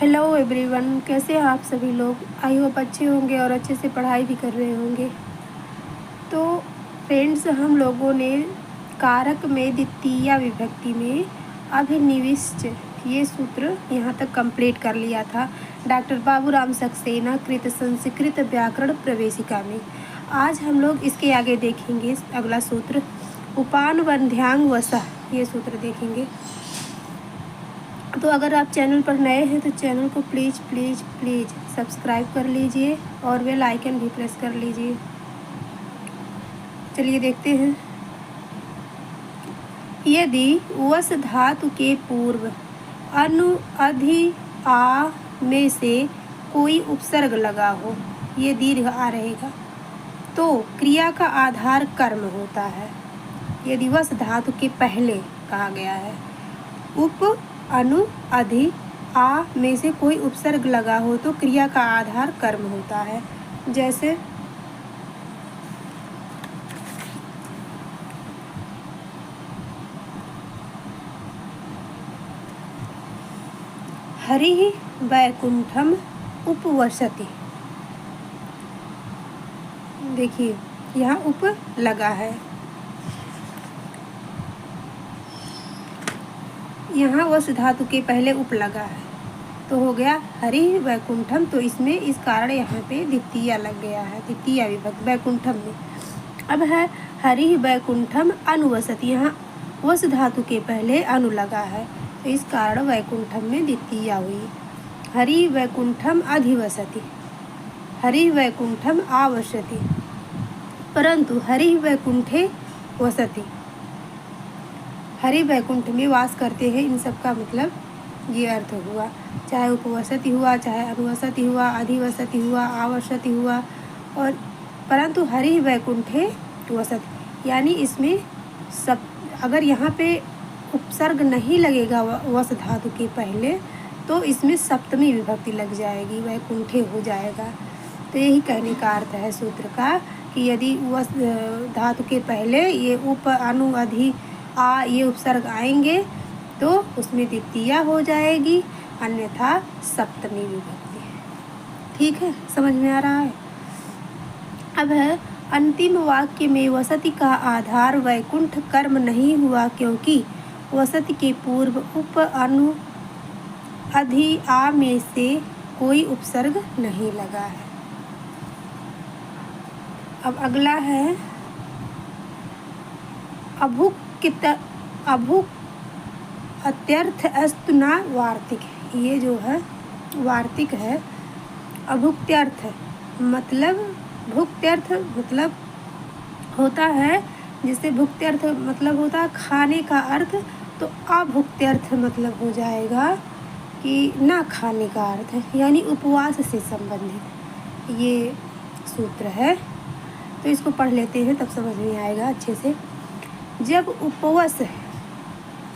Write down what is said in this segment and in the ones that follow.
Hello everyone, कैसे हैं आप सभी लोग। आई होप अच्छे होंगे और अच्छे से पढ़ाई भी कर रहे होंगे। तो फ्रेंड्स, हम लोगों ने कारक में द्वितीया विभक्ति में अभिनिविष्ट ये सूत्र यहाँ तक कंप्लीट कर लिया था डॉक्टर बाबूराम सक्सेना कृत संस्कृत व्याकरण प्रवेशिका में। आज हम लोग इसके आगे देखेंगे अगला सूत्र उपान वंध्यांग वसः, ये सूत्र देखेंगे। तो अगर आप चैनल पर नए हैं तो चैनल को प्लीज़ प्लीज़ प्लीज़ सब्सक्राइब कर लीजिए और बेल आइकन भी प्रेस कर लीजिए। चलिए देखते हैं। यदि वस धातु के पूर्व अनु अधि आ में से कोई उपसर्ग लगा हो, ये दीर्घ आ रहेगा, तो क्रिया का आधार कर्म होता है। यदि वस धातु के पहले कहा गया है, उप अनु अधि आ में से कोई उपसर्ग लगा हो तो क्रिया का आधार कर्म होता है। जैसे हरि वैकुंठम उपवसति, देखिए यहाँ उप लगा है, यहाँ वस धातु के पहले उप लगा है तो हो गया हरि वैकुंठम। तो इसमें इस कारण यहाँ पे द्वितीया लग गया है, द्वितीया विभक्ति वैकुंठम में। अब है हरि वैकुंठम अनुवसति, यहाँ वस धातु के पहले अनु लगा है तो इस कारण वैकुंठम में द्वितीया हुई। हरि वैकुंठम अधिवसति, हरि वैकुंठम आवसति, परंतु हरि वैकुंठे वसति, हरि वैकुंठ में वास करते हैं। इन सब का मतलब ये अर्थ हुआ, चाहे उपवसति हुआ, चाहे अनुवसति हुआ, अधिवसति हुआ, आवसति हुआ, और परंतु हरि वैकुंठे वसति, यानी इसमें सब अगर यहाँ पे उपसर्ग नहीं लगेगा वस धातु के पहले तो इसमें सप्तमी विभक्ति लग जाएगी, वैकुंठे हो जाएगा। तो यही कहने का अर्थ है सूत्र का कि यदि वस धातु के पहले ये उप अनु अधि आ ये उपसर्ग आएंगे तो उसमें द्वितीया हो जाएगी, अन्यथा सप्तमी विभक्ति। ठीक है, समझ में आ रहा है। अब है अंतिम वाक्य में वसति का आधार वैकुंठ कर्म नहीं हुआ क्योंकि वसति के पूर्व उप अनु अधि आ में से कोई उपसर्ग नहीं लगा है। अब अगला है अभुक अत्यर्थ अस्तु न वार्तिक, ये जो है वार्तिक है। अभुक्त्यर्थ मतलब भुक्त्यर्थ मतलब होता है, जिससे भुक्त्यर्थ मतलब होता है खाने का अर्थ, तो अभुक्त्यर्थ मतलब हो जाएगा कि ना खाने का अर्थ है, यानी उपवास से संबंधित ये सूत्र है। तो इसको पढ़ लेते हैं तब समझ में आएगा अच्छे से। जब उपवास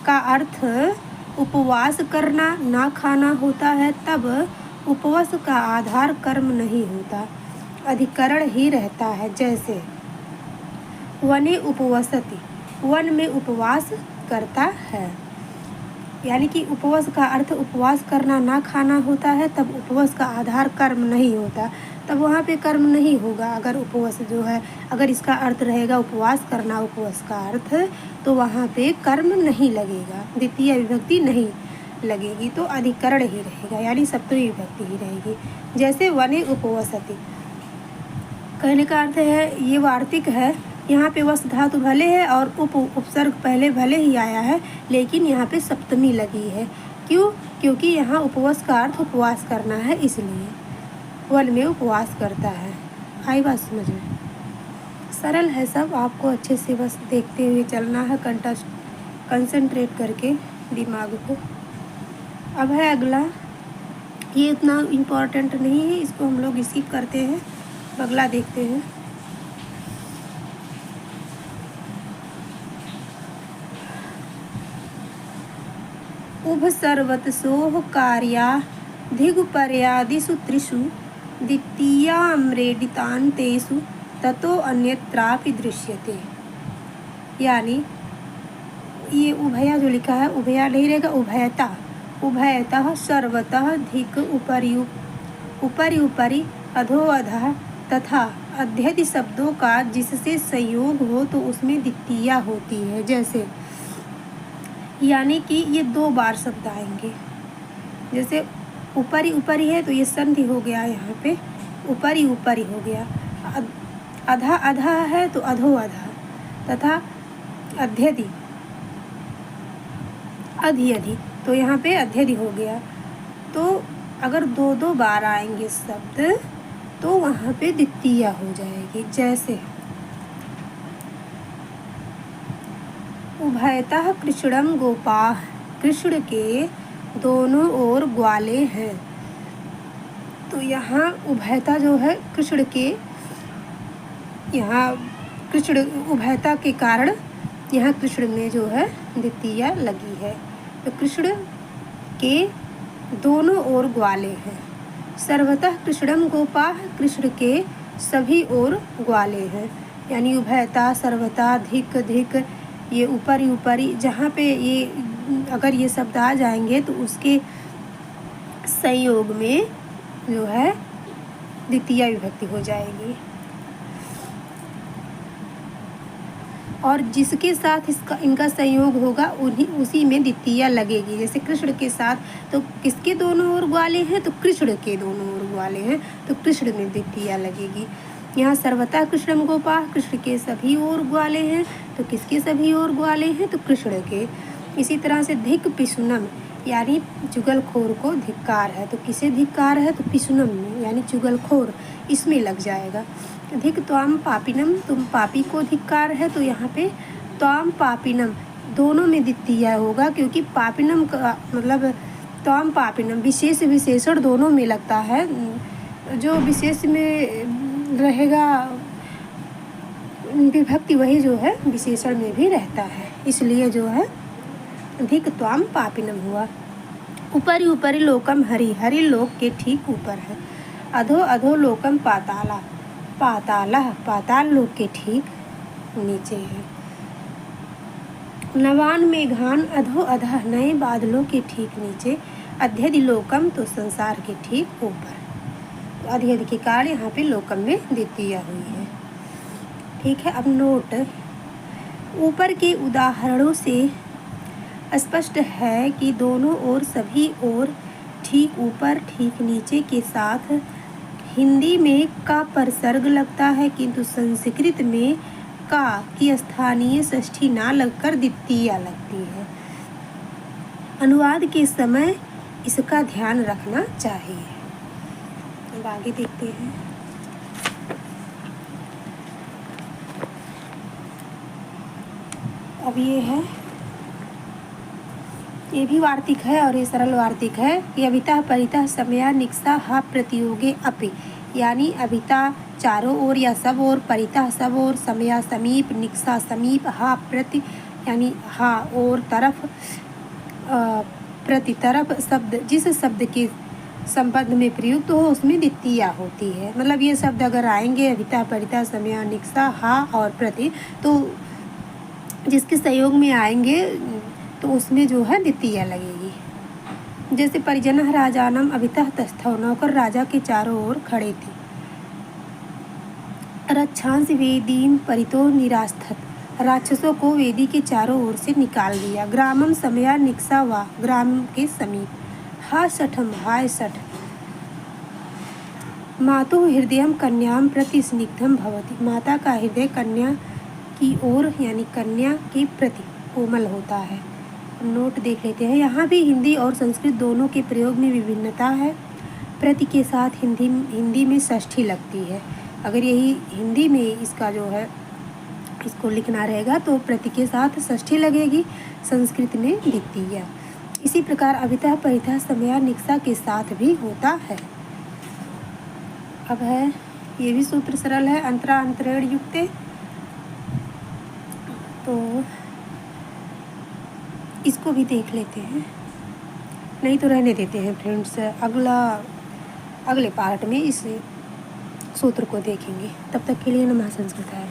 का अर्थ उपवास करना ना खाना होता है तब उपवास का आधार कर्म नहीं होता, अधिकरण ही रहता है। जैसे वने उपवसति, वन में उपवास करता है, यानी कि उपवास का अर्थ उपवास करना ना खाना होता है तब उपवास का आधार कर्म नहीं होता, तब वहाँ पे कर्म नहीं होगा। अगर उपवास जो है, अगर इसका अर्थ रहेगा उपवास करना उपवास का अर्थ, तो वहाँ पे कर्म नहीं लगेगा, द्वितीय विभक्ति नहीं लगेगी, तो अधिकरण ही रहेगा, यानी सप्तमी विभक्ति ही रहेगी। जैसे वने उपवसति, कहने का अर्थ है ये वार्तिक है, यहाँ पे वस धातु भले है और उपसर्ग पहले भले ही आया है, लेकिन यहाँ पे सप्तमी लगी है। क्यों? क्योंकि यहाँ उपवास का अर्थ उपवास करना है, इसलिए वन में उपवास करता है। आई बात समझ में? सरल है सब, आपको अच्छे से बस देखते हुए चलना है, कंसंट्रेट करके दिमाग को। अब है अगला, ये इतना इम्पोर्टेंट नहीं है, इसको हम लोग रिसीव करते हैं। अगला देखते हैं। उभसर्वतसोः कार्याधिगुपर्यादिषु त्रिषु द्वितीयाम्रेडितान्तेषु ततो अन्यत्रापि दृश्यते, यानी ये उभया जो लिखा है, उभया नहीं रहेगा, उभयता उभयतः सर्वतः धिक उपरि उपरि अधो अधः तथा अध्यधि शब्दों का जिससे संयोग हो तो उसमें द्वितीया होती है। जैसे यानी कि ये 2 बार शब्द आएंगे। जैसे ऊपरी ऊपरी है तो ये संधि हो गया, यहाँ पे ऊपरी ऊपरी हो गया। अधा अधा है तो अधो अधा तथा अध्यधि अधि अधि, तो यहाँ पे अध्यधि हो गया। तो अगर 2 बार आएंगे शब्द तो वहाँ पे द्वितीया हो जाएगी। जैसे उभयतः कृष्णम गोपाः, कृष्ण के दोनों ओर ग्वाले हैं। तो यहाँ उभयता जो है कृष्ण के, यहाँ कृष्ण उभयता के कारण यहाँ कृष्ण में जो है द्वितीया लगी है। तो कृष्ण के दोनों ओर ग्वाले हैं। सर्वतः कृष्णम गोपाः, कृष्ण के सभी ओर ग्वाले हैं। यानी उभयता, सर्वता, धिक धिक, ये ऊपरी ऊपरी, जहाँ पे ये अगर ये शब्द आ जाएंगे तो उसके संयोग में जो है द्वितीया विभक्ति हो जाएगी। और जिसके साथ इनका संयोग होगा उसी में द्वितीया लगेगी। जैसे कृष्ण के साथ, तो किसके दोनों ओर ग्वाले हैं? तो कृष्ण के दोनों ओर ग्वाले हैं, तो कृष्ण में द्वितीया लगेगी। यहाँ सर्वतः कृष्णम गोपाः, कृष्ण के सभी ओर ग्वाले हैं, तो किसके सभी ओर ग्वाले हैं? तो कृष्ण के। इसी तरह से धिक पिशुनम, यानी चुगलखोर को धिक्कार है, तो किसे धिक्कार है? तो पिशुनम में, यानी चुगलखोर, इसमें लग जाएगा। धिक त्वाम पापिनम, तुम पापी को धिक्कार है, तो यहाँ पे त्वाम पापिनम दोनों में द्वितीया होगा, क्योंकि पापिनम का मतलब त्वाम पापिनम विशेष विशेषण दोनों में लगता है। जो विशेष में रहेगा विभक्ति वही जो है विशेषण में भी रहता है, इसलिए जो है धिक त्वाम पापिनम हुआ। ऊपरी ऊपरी लोकम हरि, हरि लोक के ठीक ऊपर है। अधो अधो लोकम पाताला, पाताला पाताल लोक के ठीक नीचे है। नवान मेघान अधो अधः, नए बादलों के ठीक नीचे। अध्यधि लोकम, तो संसार के ठीक ऊपर। तो अध्यधि के कारण यहाँ पे लोकम में द्वितीया हुई है। ठीक है, अब नोट। ऊपर के उदाहरणों से स्पष्ट है कि दोनों ओर, सभी ओर, ठीक ऊपर, ठीक नीचे के साथ हिंदी में का परसर्ग लगता है, किंतु संस्कृत में का की स्थानीय षष्ठी ना लगकर द्वितीया लगती है। अनुवाद के समय इसका ध्यान रखना चाहिए। अब आगे देखते हैं। अब ये भी वार्तिक है और ये सरल वार्तिक है। ये अभिता परिता समया निक्सा हा प्रतियोगे अपि, यानी अभिता चारों ओर या सब ओर, परिता सब ओर, समया समीप, निक्सा समीप, हा प्रति यानी हा और तरफ, प्रति तरफ शब्द जिस शब्द के संबंध में प्रयुक्त हो उसमें द्वितीया होती है। मतलब ये शब्द अगर आएंगे अभिता परिता समया निक्सा हा और प्रति, तो जिसके सहयोग में आएंगे तो उसमें जो है द्वितीया लगेगी। जैसे परिजनः राजानम अभितः तस्थौ, नौकर राजा के चारों ओर खड़े थे। रक्षांस वेदीन परितो निरास्थत, राक्षसों को वेदी के चारों ओर से निकाल दिया। ग्रामम समया निक्सा वा, ग्राम के समीप। हा सठम, हाय सठ। मातु हृदयम कन्याम प्रति स्निग्धम भवति, माता का हृदय कन्या की ओर यानी कन्या के प्रति कोमल होता है। नोट देख लेते हैं। यहाँ भी हिंदी और संस्कृत दोनों के प्रयोग में विभिन्नता है। प्रति के साथ हिंदी में षष्ठी लगती है। अगर यही हिंदी में इसका जो है इसको लिखना रहेगा तो प्रति के साथ षष्ठी लगेगी, संस्कृत में द्वितीया। इसी प्रकार अभितः परितः समया निक्सा के साथ भी होता है। अब है ये भी सूत्र सरल है, अंतरा अंतरेण युक्ते। तो इसको भी देख लेते हैं, नहीं तो रहने देते हैं फ्रेंड्स। अगले पार्ट में इस सूत्र को देखेंगे। तब तक के लिए नमः संस्कृत है।